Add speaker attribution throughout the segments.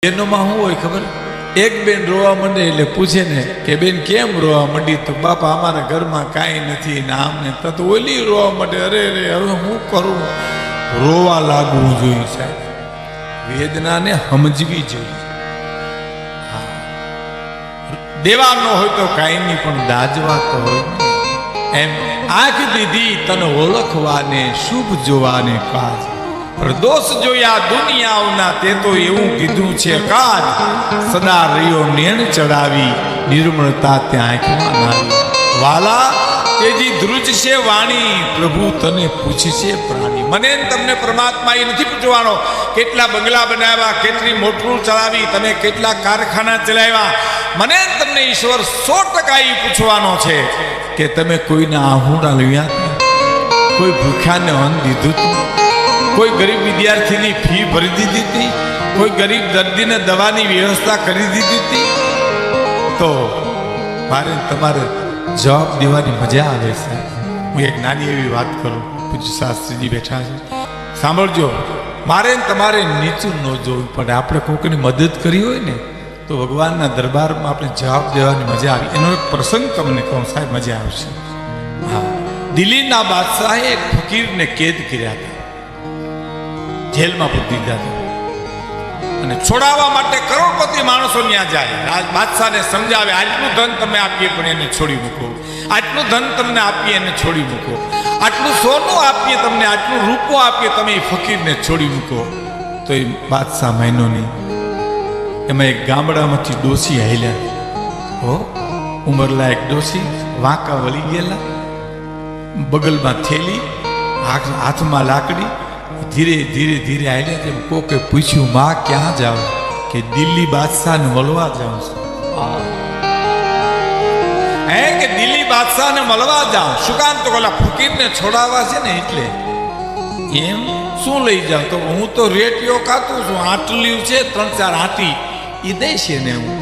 Speaker 1: એનોમાં શું હોય ખબર? એક બેન રોવા માંડે એટલે પૂછે ને કે બેન કેમ રોવા માંડી? તો બાપા અમારા ઘરમાં કાંઈ નથી ને આમ ને. તો ઓલી રોવા માંડે, અરે અરે હવે હું કરું? રોવા લાગવું જોઈએ સાહેબ, વેદનાને સમજવી જોઈએ. દેવા ન હોય તો કાંઈ નહીં, પણ દાજવા તો હોય. એમ આંખ દીધી તને ઓળખવાને, શુભ જોવાને કાજ, દોષ જોયા દુનિયાઓના તે તો એવું કીધું છે કાજ. સદા રહ્યો નેણ ચડાવી, નિર્મળતા ત્યાં આંખમાં નાવી. વાલા તેજી ધ્રુજ છે વાણી, પ્રભુ તને પૂછશે પ્રાણી. મને તમને પરમાત્મા એ નથી પૂછવાનો કેટલા બંગલા બનાવ્યા, કેટલી મોટરું ચલાવી, તમે કેટલા કારખાના ચલાવ્યા. મને તમને ઈશ્વર 100% એ પૂછવાનો છે કે તમે કોઈના આહુડા લવ્યા, કોઈ ભૂખ્યાને અન્ન દીધું, કોઈ ગરીબ વિદ્યાર્થીની ફી ભરી દીધી હતી, કોઈ ગરીબ દર્દીને દવાની વ્યવસ્થા કરી દીધી હતી. તો મારે તમારે જવાબ દેવાની મજા આવે છે. હું એક નાની એવી વાત કરું, પૂજ્ય શાસ્ત્રીજી બેઠા છે, સાંભળજો. મારે તમારે નીચું ન જોવું પડે. આપણે કોઈની મદદ કરી હોય ને તો ભગવાનના દરબારમાં આપણે જવાબ દેવાની મજા આવી. એનો એક પ્રસંગ તમને કહું સાહેબ, મજા આવશે. હા, દિલ્હીના બાદશાહે એક ફકીરને કેદ કર્યા હતા, જેલમાં પૂરી દીધા હતા, અને છોડાવવા માટે કરોડપતિ માણસો ત્યાં જાય. બાદશાહને સમજાવે, આટલું ધન તમે આપીએ પણ એને છોડી મૂકો, આટલું ધન તમને આપીએ એને છોડી મૂકો, આટલું સોનું આપીએ તમને, આટલું રૂપો આપીએ, તમે એ ફકીરને છોડી મૂકો. તો એ બાદશાહ માન્યો નહીં. એમાં એક ગામડામાંથી ડોસી હાલ્યા, હો ઉંમરલાયક ડોસી, વાંકા વળી ગયેલા, બગલમાં થેલી, હાથમાં લાકડી, ધીરે ધીરે ધીરે આવ્યા. તેમ કોકે પૂછ્યું, માં ક્યાં જાવ? કે દિલ્હી બાદશાહને મળવા જાઉં છું. હે કે દિલ્હી બાદશાહને મળવા જાઉં? શું કામ? તો ઓલા ફકીરને છોડાવવા છે ને એટલે. એમ શું લઈ જાવ? તો હું તો રેટિયો ખાતું છું, આટલ્યું છે 3-4 આટી, એ દઈશ ને. હું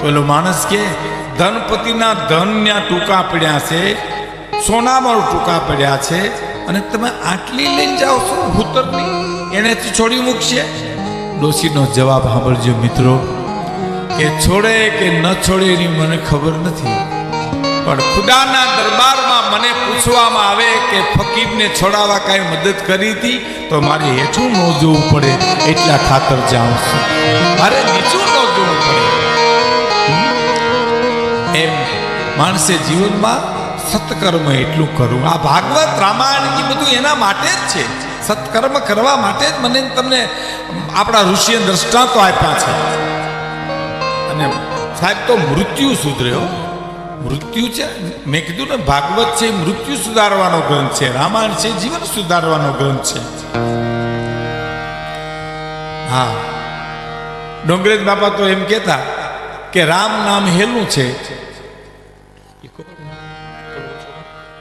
Speaker 1: પેલો માણસ કે ધનપતિના ધનના ટૂંકા પડ્યા છે, સોનામાં ટૂંકા પડ્યા છે, અને તમે આટલી લઈને જાઓ છો ભૂતરની, એનેથી છોડી મૂકશે? ડોશીનો જવાબ સાંભળજો મિત્રો, કે છોડે કે ન છોડે એની મને ખબર નથી, પણ ખુદાના દરબારમાં મને પૂછવામાં આવે કે ફકીરને છોડાવવા કાંઈ મદદ કરી હતી તો મારે હેઠું ન જોવું પડે, એટલા ખાતર જાઉં છું. મારે નીચું ન જોવું પડે. એમ માણસે જીવનમાં સત્કર્મ એટલું કરવું. આ ભાગવત રામાયણ એ બધું એના માટે જ છે, સત્કર્મ કરવા માટે જ મને તમને આપણા ઋષિએ દ્રષ્ટાંતો આપ્યા છે. અને સાહેબ તો મૃત્યુ સુધર્યો, મૃત્યુ છે, મેં કીધું ને ભાગવત છે મૃત્યુ સુધારવાનો ગ્રંથ છે, રામાયણ છે જીવન સુધારવાનો ગ્રંથ છે. હા, ડોંગરેજ બાપા તો એમ કહેતા કે રામ નામ હેલું છે.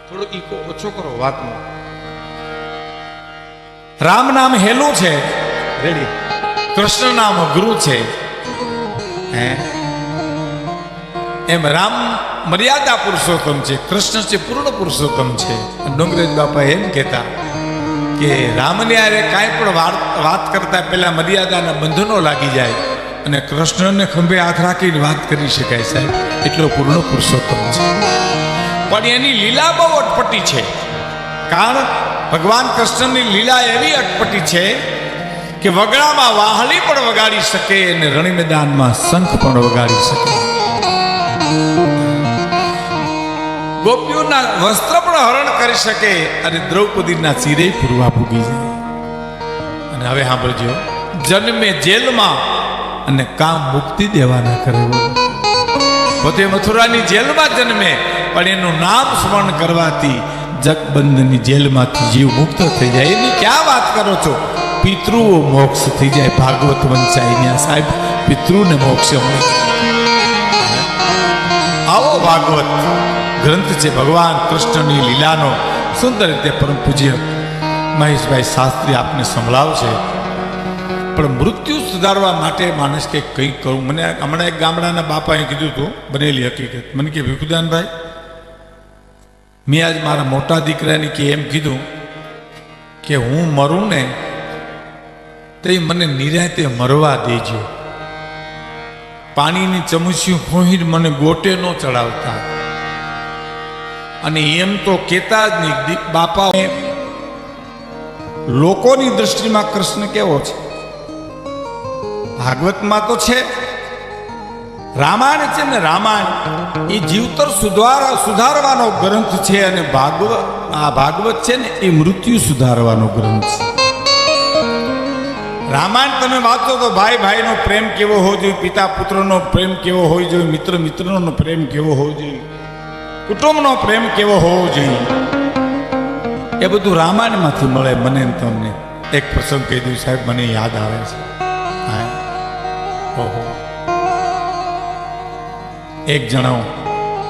Speaker 1: થોડો ઈકો ઓછો કરો વાતમાં. રામ નામ હેલું છે, રેડી. કૃષ્ણ નામ અઘરું છે. હે એમ રામ મર્યાદા પુરુષોત્તમ છે, કૃષ્ણ છે પૂર્ણ પુરુષોત્તમ છે. ડોંગરેજ બાપા એમ કહેતા કે રામને આરે કાંઈ પણ વાત કરતા પહેલા મર્યાદાના બંધનો લાગી જાય, અને કૃષ્ણને ખંભે હાથ રાખીને વાત કરી શકાય સાહેબ, એટલો પૂર્ણ પુરુષોત્તમ છે. પણ એની લીલા બહુ અટપટી છે. કારણ ભગવાન કૃષ્ણની લીલા એવી અટપટી છે કે વગડામાં વાહલી પણ વગાડી શકે અને રણ મેદાનમાં શંખ પણ વગાડી શકે. ગોપીઓના વસ્ત્ર પણ હરણ કરી શકે અને દ્રૌપદીના ચીરે પૂરવા ભૂગી જાય. અને હવે સાંભળજો, જન્મે જેલમાં અને કામ મુક્તિ દેવાના કરે. પોતે મથુરાની જેલમાં જન્મે, પણ એનું નામ સ્મરણ કરવાથી જગબંધની જેલમાંથી જીવ મુક્ત થઈ જાય. એની ક્યાં વાત કરો છો? પિતૃઓ મોક્ષ થઈ જાય. ભાગવત વંચાઈ સાહેબ, પિતૃને મોક્ષ મળી જાય. આવો ભાગવત ગ્રંથ છે ભગવાન કૃષ્ણની લીલાનો. સુંદર રીતે પરમ પૂજ્ય મહેશભાઈ શાસ્ત્રી આપને સંભળાવશે. પણ મૃત્યુ સુધારવા માટે માણસ કંઈક કરવું. મને હમણાં એક ગામડાના બાપાએ કીધું હતું, બનેલી હકીકત. મને કે ભીખુદાનભાઈ, મેં આજ મારા મોટા દીકરાને કે એમ કીધું કે હું મરું ને તો મને નિરાંતે મરવા દેજો. પાણીની ચમચીઓ ખોહીને મને ગોટે ન ચડાવતા. અને એમ તો કહેતા જ નહીં. બાપા લોકોની દ્રષ્ટિમાં કૃષ્ણ કેવો છે? ભાગવતમાં તો છે, રામાયણ છે ને, રામાયણ એ જીવતર સુધારવાનો ગ્રંથ છે. અને ભાગવત છે ને એ મૃત્યુ સુધારવાનો ગ્રંથ છે. રામાયણ તમે વાંચો તો ભાઈ ભાઈનો પ્રેમ કેવો હોવો જોઈએ, પિતા પુત્રનો પ્રેમ કેવો હોવો જોઈએ, મિત્ર મિત્રનો પ્રેમ કેવો હોવો જોઈએ, કુટુંબનો પ્રેમ કેવો હોવો જોઈએ, એ બધું રામાયણમાંથી મળે. મને તમને એક પ્રસંગ કહી દઉં સાહેબ, મને યાદ આવે છે. ઓહો, એક જણો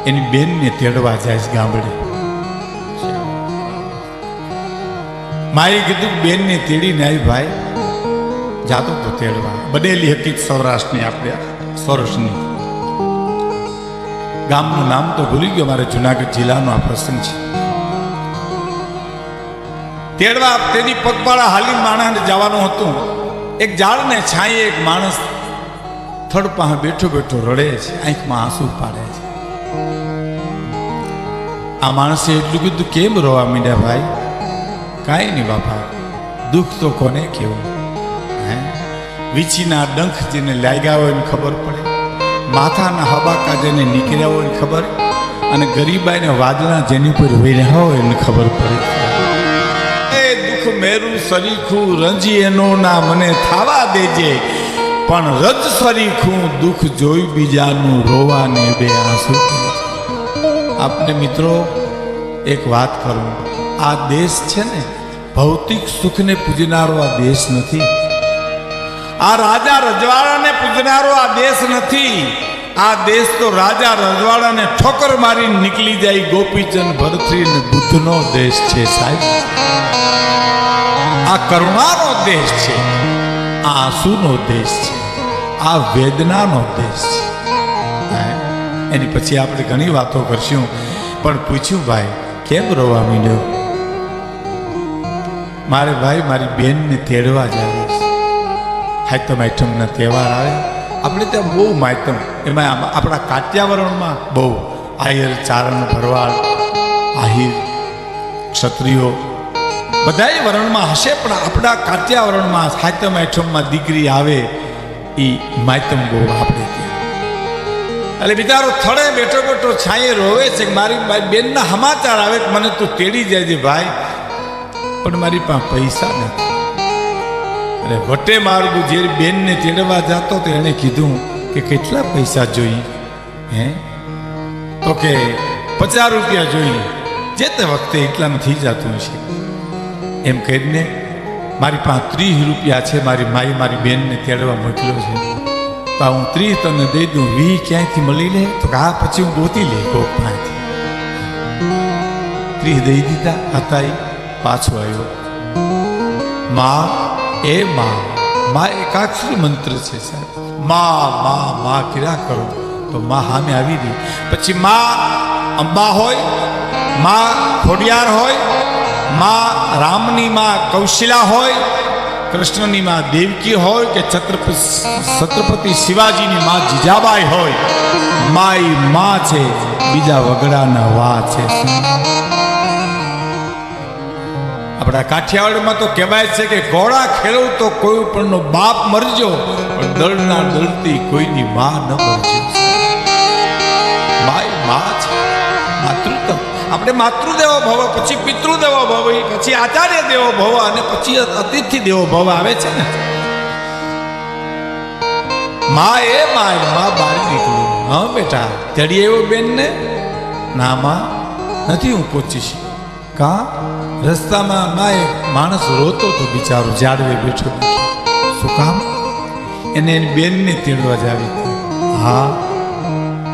Speaker 1: એની બેનને તેડવા જાય છે ગામડે. માએ કીધું બેનને તેડીને આવી. ભાઈ જાતો તો તેડવા. બનેલી હકીકત સૌરાષ્ટ્રની, આપણે સૌરાષ્ટ્રની. ગામનું નામ તો ભૂલી ગયો, મારે જુનાગઢ જિલ્લાનો આ પ્રસંગ છે. તેડવા તેની પગપાળા હાલી માણસને જવાનું હતું. એક ઝાડને છાંયે એક માણસ થડ પાસે બેઠો બેઠો રડે છે, આંખમાં આંસુ પાડે છે. આ માણસે એટલું કીધું, કેમ રોવા માંડ્યા ભાઈ? કાંઈ નહીં બાપા, દુઃખ તો કોને કેવું? વીછીના ડંખ જેને લાગ્યા હોય ને ખબર પડે, માથાના હબાકા જેને નીકળ્યા હોય ને ખબર, અને ગરીબાઈને વાદળા જેની પર વેર્યા હોય ને ખબર પડે. એ દુઃખ મેરું સરીખું રંજી એનો ના મને થાવા દેજે, પણ રજ સરીખું દુઃખ જોઈ બીજાનું રોવાને બે આંસુ. આપને મિત્રો એક વાત કરું, આ દેશ છે ને ભૌતિક સુખને પૂજનારો આ દેશ નથી. આ રાજા રજવાડાને પૂજનારો આ દેશ નથી. આ દેશ તો રાજા રજવાડાને ઠોકર મારી નીકળી જાય ગોપીચંદ ભરતરી ને બુદ્ધનો દેશ છે સાહેબ. આ કરુણાનો દેશ છે, આ આંસુનો દેશ છે, આ વેદનાનો દેશ છે. એની પછી આપણે ઘણી વાતો કરશું, પણ પૂછ્યું ભાઈ કેમ રોવા માંડ્યો? મારે ભાઈ મારી બેનને તેડવા જ આવે છે. હાયતમ આઈટમના તહેવાર આવે, આપણે ત્યાં બહુ માયતમ, એમાં આપણા કાત્યાવરણમાં બહુ આયર ચારણ ભરવાડ આહિર ક્ષત્રિયો બધાય વર્ણમાં હશે, પણ આપણા કાત્યાવરણમાં હાયતમ આઈટમમાં દીકરી આવે એ માયતમ બહુ આપણે ત્યાં. એટલે બિચારો થડે બેઠો બેઠો છાંયે રોવે છે કે મારી બેનના સમાચાર આવે કે મને તું તેડી જાય છે ભાઈ, પણ મારી પાસે પૈસા નથી. અને વટે માર્ગું જે બેનને તેડવા જતો તો એણે કીધું કે કેટલા પૈસા જોઈએ? તો કે 50 રૂપિયા જોઈએ. જે તે વખતે એટલામાં થઈ જતું છે. એમ કહીને મારી પાસે 30 રૂપિયા છે, મારી માઈ મારી બેનને તેડવા મોકલ્યો છે, તો હું 30 તને દઈ દઉં, 20 ક્યાંયથી મળી લે? તો હા પછી હું ગોતી લે કોક પાસેથી. 30 દઈ દીધા હતા. પાછો આવ્યો. માં એ માં એકાક્ષરી મંત્ર છે સાહેબ. માં કર્યા કરો તો માં સામે આવી રહી. પછી માં અંબા હોય, માં ખોડિયાર હોય, માં રામની માં કૌશિલા હોય, કૃષ્ણની માં દેવકી હોય, કે છત્રપતિ શિવાજીની માં જીજાબાઈ હોય, માં છે, બીજા વગડાના વા છે. આપણા કાઠિયાવાડમાં તો કહેવાય છે કે ઘોડા ખેડવ તો કોઈ પણનો બાપ મરજો, પણ દળના દળતી કોઈની માં ન મરજો. માં છે, માતૃત્વ. આપણે માતૃદેવો ભવ, પછી પિતૃદેવો ભવ, પછી આચાર્ય દેવો ભવ, અને પછી અતિથિ દેવો ભવ આવે છે ને. માં બહાર નીકળ્યું. હા બેટા તેડી આવ્યો બેનને? ના માં નથી, હું પહોંચીશ. કા? રસ્તામાં માં એક માણસ રોતો તો બિચારો ઝાડવે બેઠો બેઠો. શું કામ? એને એની બેનને તેડવા જ આવી હતી. હા,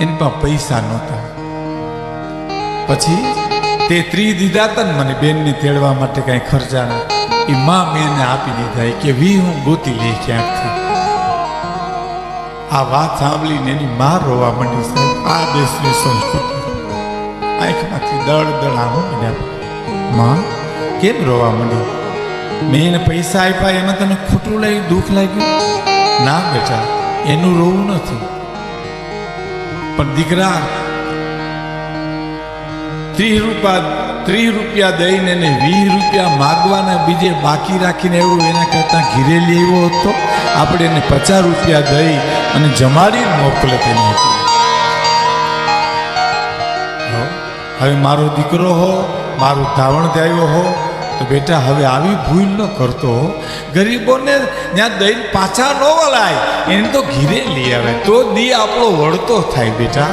Speaker 1: એની પાસે પૈસા નહોતા. પછી તે 30 દીધા હતા ને મને બેનને તેડવા માટે કઈ ખર્ચાના, એ માં મેં એને આપી દીધા કે 20 હું ગોતી લઈ ક્યાંકથી. આ વાત સાંભળીને એની માં રોવા માંડી સાહેબ. આ દેશની સંસ્કૃતિ આંખમાંથી દળ આવું મીડ્યા. માં કેમ રોવા માંડી? મેં એને પૈસા આપ્યા એમાં તને ખોટું લાગ્યું, દુઃખ લાગ્યું? ના બેટા, એનું રોવું નથી. પણ દીકરા 30 રૂપિયા દઈને એને 20 રૂપિયા માગવાના બીજે બાકી રાખીને એવું એના કરતા ઘીરે લેવો હતો આપણે એને 50 રૂપિયા દઈ અને જમાડી મોકલે તેને. હવે મારો દીકરો હો, મારું ધાવણ થયો હો, તો બેટા હવે આવી ભૂલ ન કરતો. ગરીબોને ત્યાં દઈને પાછા ન વળાય, એને તો ઘીરે લઈ આવે તો દી આપણો વળતો થાય બેટા.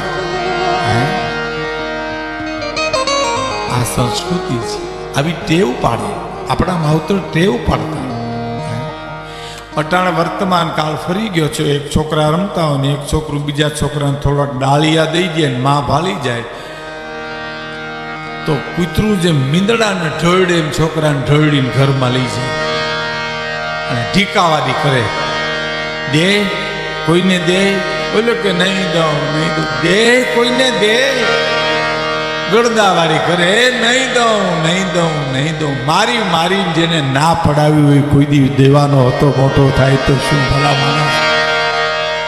Speaker 1: આ સંસ્કૃતિ છે, આવી ટેવ પાડે આપણા માવતર, ટેવ પાડતા. અટાણ વર્તમાન કાળ ફરી ગયો છે. એક છોકરા રમતા હોય ને એક છોકરું બીજા છોકરાને થોડાક ડાળિયા દઈ દે ને માં ભાલી જાય તો કૂતરું જેમ મીંદડાને ઢળડે એમ છોકરાને ઢળડીને ઘરમાં લઈ જાય અને ટીકાવાદી કરે. દે કોઈને દે, બોલો કે નહીં દઉં નહીં દઉં, દે કોઈને દે, ગળદાવાળી કરે, નહીં દઉં નહીં દઉં નહીં દઉં. મારી મારી જેને ના પડાવી હોય કોઈ દી દેવાનો હતો મોટો થાય તો શું ભલા માણસ.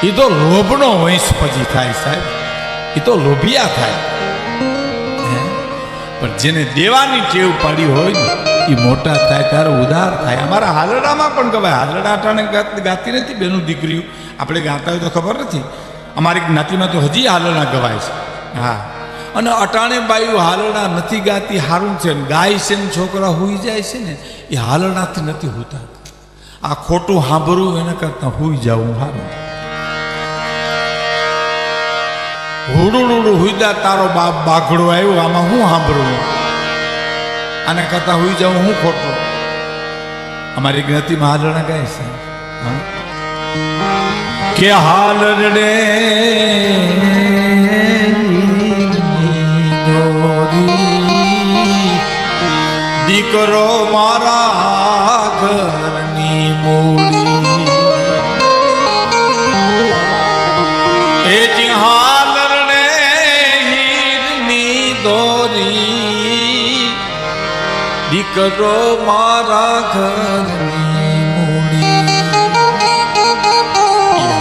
Speaker 1: એ તો લોભનો વંશ પછી થાય સાહેબ, એ તો લોભિયા થાય. પણ જેને દેવાની ટેવ પાડી હોય ને એ મોટા થાય ત્યારે ઉદાર થાય. અમારા હાલડામાં પણ ગવાય. હાલડા અટાણે ગાતી નથી બેનું દીકરીઓ, આપણે ગાતા હોય તો ખબર નથી. અમારી જ્ઞાતિમાં તો હજી હાલડા ગવાય છે. હા, અને અટાણે બાયું હાલડા નથી ગાતી, હારું છે. ગાય છે ને છોકરા હુઈ જાય છે ને એ હાલડાથી નથી હોતા. આ ખોટું સાંભળવું એના કરતાં હુઈ જવું હારું. હુડુડુડું હુઈદા તારો બાપ બાઘડો આવ્યો, આમાં હું સાંભળવું, આના કરતાં હુઈ જાઉં હું ખોટું. અમારી જ્ઞાતિમાં હાલડા ગાય છે કે હાલડે દીકરો મારા ઘરની મૂડી એ હાલરને હીરની દોરી દીકરો મારા ઘરની મૂડી.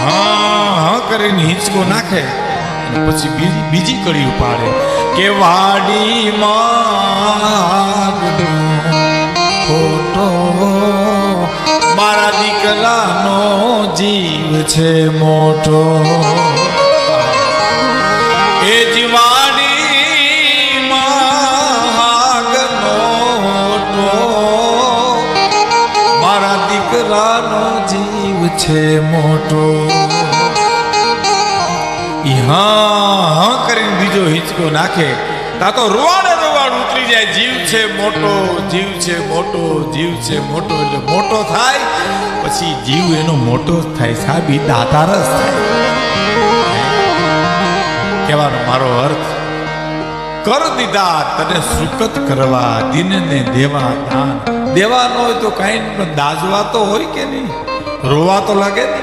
Speaker 1: હા કરીને હિંચકો નાખે પછી બીજી કડી ઉપાડે કે વાડીમાં ખોટો મારા દીકરાનો જીવ છે મોટો. એ જીવાડીમાં ખોટો મારા દીકરાનો જીવ છે મોટો. હા કરીને બીજો હિંચકો નાખે તા તો રોવાડે રોવાડ ઉતરી જાય. જીવ છે મોટો, જીવ છે મોટો, જીવ છે મોટો. એટલે મોટો થાય પછી જીવ એનો મોટો જ થાય સાહેબ, એ દાતાર જ થાય. કહેવાનો મારો અર્થ, કર દીધા તને સુકત કરવા, દિનને દેવા દાન. દેવા ન હોય તો કાંઈ પણ દાજવા તો હોય કે નહીં, રોવા તો લાગે ને.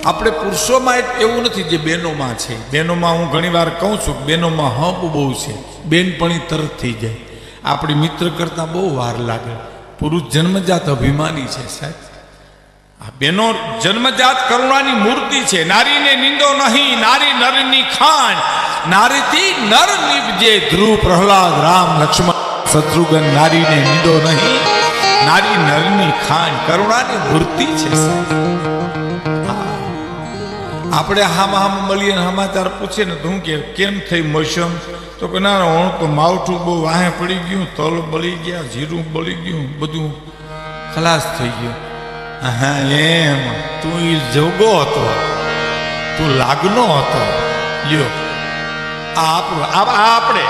Speaker 1: આપણે પુરુષોમાં એવું નથી જે બહેનોમાં છે. બહેનોમાં હું ઘણી વાર કહું છું બહેનોમાં હંપ બહુ છે, બેનપણી તરત થઈ જાય. આપણી મિત્ર કરતાં બહુ વાર લાગે. પુરુષ જન્મજાત અભિમાની છે સાહેબ. આ બહેનો જન્મજાત કરુણાની મૂર્તિ છે. નારીને નિંદો નહીં, નારી નરની ખાણ, નારીથી નર નિપજે. ધ્રુવ, પ્રહલાદ, રામ, લક્ષ્મણ, શત્રુઘ્ન. નારીને નિંદો નહીં, નારી નરની ખાણ, કરુણાની મૂર્તિ છે સાહેબ. આપણે હામ મળીએ સમાચાર પૂછીએ ને તો હું કેમ થઈ મોસમ, તો કે ના હું તો માવઠું બહુ વાહે પડી ગયું, તલ બળી ગયા, જીરું બળી ગયું, બધું ખલાસ થઈ ગયું. હા એમ તું એ જોગો હતો, તું લાગનો હતો. લ્યો આ આપણું આપણે